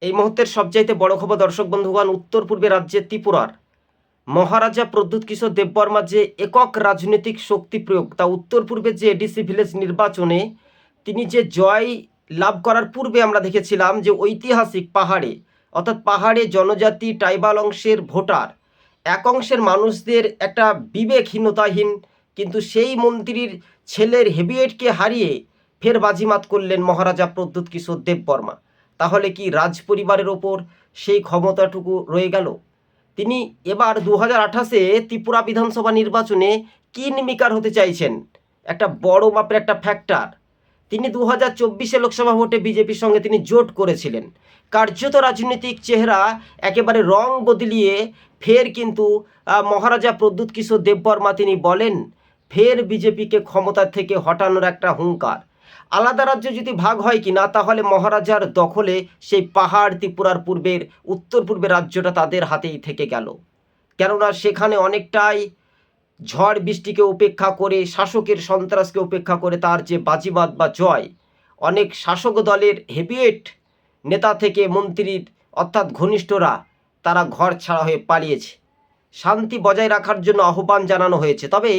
এই মুহূর্তের সবচাইতে বড় খবর দর্শক বন্ধুগণ, উত্তর পূর্বে রাজ্যে ত্রিপুরার মহারাজা প্রদ্যুৎ কিশোর দেববর্মা যে একক রাজনৈতিক শক্তি প্রয়োগ, তা উত্তর পূর্বে যে এডিসি ভিলেজ নির্বাচনে তিনি যে জয় লাভ করার পূর্বে আমরা দেখেছিলাম যে ঐতিহাসিক পাহাড়ে, অর্থাৎ পাহাড়ে জনজাতি ট্রাইবাল অংশের ভোটার এক অংশের মানুষদের একটা বিবেকহীনতাহীন কিন্তু সেই মন্ত্রীর ছেলের হেভিওয়েটকে হারিয়ে ফের বাজিমাত করলেন মহারাজা প্রদ্যুৎ কিশোর দেববর্মা। তাহলে কি রাজ পরিবারের ওপর সেই ক্ষমতাটুকু রয়ে গেল? তিনি এবার 2028-এ ত্রিপুরা বিধানসভা নির্বাচনে কিংমেকার হতে চাইছেন, একটা বড় মাপের একটা ফ্যাক্টর। তিনি 2024-এ লোকসভা ভোটে বিজেপির সঙ্গে তিনি জোট করেছিলেন। কার্যত রাজনৈতিক চেহারা একেবারে রং বদলিয়ে ফের কিন্তু মহারাজা প্রদ্যুৎ কিশোর দেববর্মা তিনি বলেন ফের বিজেপিকে ক্ষমতা থেকে হটানোর একটা হুঙ্কার। আলাদা রাজ্য যদি ভাগ হয় কি না, তাহলে মহারাজার দখলে সেই পাহাড় ত্রিপুরার পূর্বের উত্তর পূর্বের রাজ্যটা তাদের হাতেই থেকে গেল। কেননা সেখানে অনেকটাই ঝড় বৃষ্টিকে উপেক্ষা করে, শাসকের সন্ত্রাসকে উপেক্ষা করে তার যে বাজিবাদ বা জয়, অনেক শাসক দলের হেভিওয়েট নেতা থেকে মন্ত্রীর অর্থাৎ ঘনিষ্ঠরা তারা ঘর ছাড়া হয়ে পালিয়েছে। শান্তি বজায় রাখার জন্য আহ্বান জানানো হয়েছে। তবে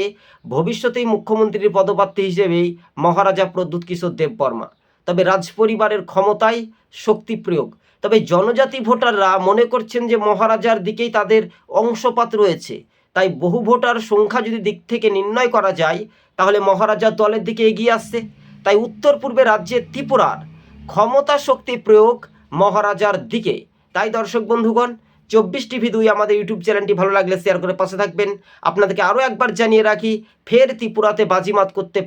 ভবিষ্যতেই মুখ্যমন্ত্রীর পদপ্রার্থী হিসেবেই মহারাজা প্রদ্যুৎ কিশোর দেববর্মা। তবে রাজপরিবারের ক্ষমতায় শক্তি প্রয়োগ। তবে জনজাতি ভোটাররা মনে করছেন যে মহারাজার দিকেই তাদের অংশপাত রয়েছে, তাই বহু ভোটার সংখ্যা যদি দিক থেকে নির্ণয় করা যায় তাহলে মহারাজার দলের দিকে এগিয়ে আসছে। তাই উত্তর পূর্বে রাজ্যের ত্রিপুরার ক্ষমতা শক্তি প্রয়োগ মহারাজার দিকে। তাই দর্শক বন্ধুগণ, 24TV2 আমাদের ইউটিউব চ্যানেলটি ভালো লাগলে শেয়ার করে পাশে থাকবেন। আপনাদেরকে আরও একবার জানিয়ে রাখি, ফের ত্রিপুরাতে বাজিমাত করতে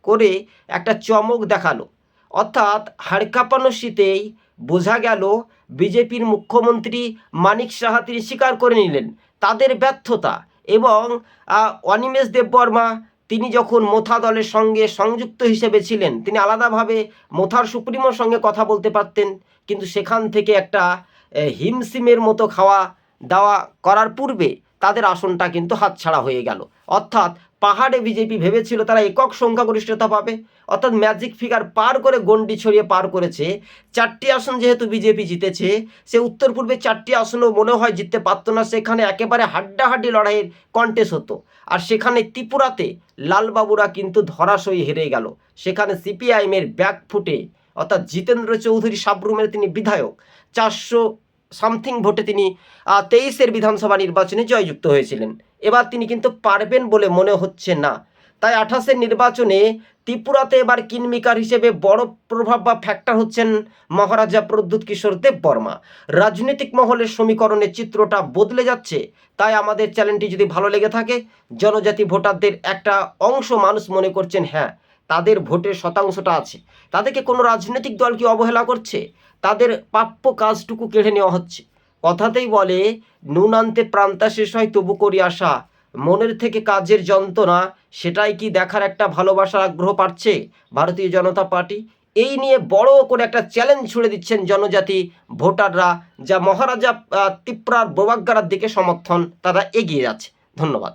করে একটা চমক দেখালো, অর্থাৎ হাড় কাঁপানো শীতেই বোঝা গেল বিজেপির মুখ্যমন্ত্রী মানিক সাহা তিনি স্বীকার করে নিলেন তাদের ব্যর্থতা। এবং অনিমেষ দেববর্মা তিনি যখন মোথা দলের সঙ্গে সংযুক্ত হিসেবে ছিলেন, তিনি আলাদাভাবে মোথার সুপ্রিমোর সঙ্গে কথা বলতে পারতেন, কিন্তু সেখান থেকে একটা হিমসিমের মতো খাওয়া দাওয়া করার পূর্বে তাদের আসনটা কিন্তু হাতছাড়া হয়ে গেল। অর্থাৎ পাহাড়ে বিজেপি ভেবেছিল তারা একক সংখ্যাগরিষ্ঠতা পাবে, অর্থাৎ ম্যাজিক ফিগার পার করে গণ্ডি ছড়িয়ে পার করেছে। 4টি আসন যেহেতু বিজেপি জিতেছে, সে উত্তর পূর্বে 4টি আসনও মনে হয় জিততে পারতো না, সেখানে একেবারে হাড্ডাহাড্ডি লড়াইয়ের কন্টেস্ট হতো। আর সেখানে ত্রিপুরাতে লালবাবুরা কিন্তু ধরাশয়ী হেরে গেল। সেখানে সিপিআইএমের ব্যাকফুটে, অর্থাৎ জিতেন্দ্র চৌধুরী সাবরুমের তিনি বিধায়ক, 400 সামথিং ভোটে তিনি 23-এর বিধানসভা নির্বাচনে জয়যুক্ত হয়েছিলেন। এবার তিনি কিন্তু পারবেন বলে মনে হচ্ছে না। তাই 28-এর নির্বাচনে ত্রিপুরাতে এবার কিংমেকার হিসেবে বড় প্রভাব বা ফ্যাক্টর হচ্ছেন মহারাজা প্রদ্যুৎ কিশোর দেববর্মা। রাজনৈতিক মহলের সমীকরণের চিত্রটা বদলে যাচ্ছে। তাই আমাদের চ্যানেলটি যদি ভালো লেগে থাকে, জনজাতি ভোটারদের একটা অংশ মানুষ মনে করছেন হ্যাঁ তাদের ভোটের শতাংশটা আছে, তাদেরকে কোনো রাজনৈতিক দল কি অবহেলা করছে? তাদের প্রাপ্য কাজটুকু কেড়ে নেওয়া হচ্ছে। কথাতেই বলে নুন আনতে প্রান্তা শেষ হয় তবু করি আশা। মনের থেকে কাজের যন্ত্রণা, সেটাই কি দেখার একটা ভালোবাসার আগ্রহ পাচ্ছে ভারতীয় জনতা পার্টি? এই নিয়ে বড় করে একটা চ্যালেঞ্জ ছুড়ে দিচ্ছেন জনজাতি ভোটাররা, যা মহারাজা ত্রিপুরার বোবাগ্গারার দিকে সমর্থন তারা এগিয়ে যাচ্ছে। ধন্যবাদ।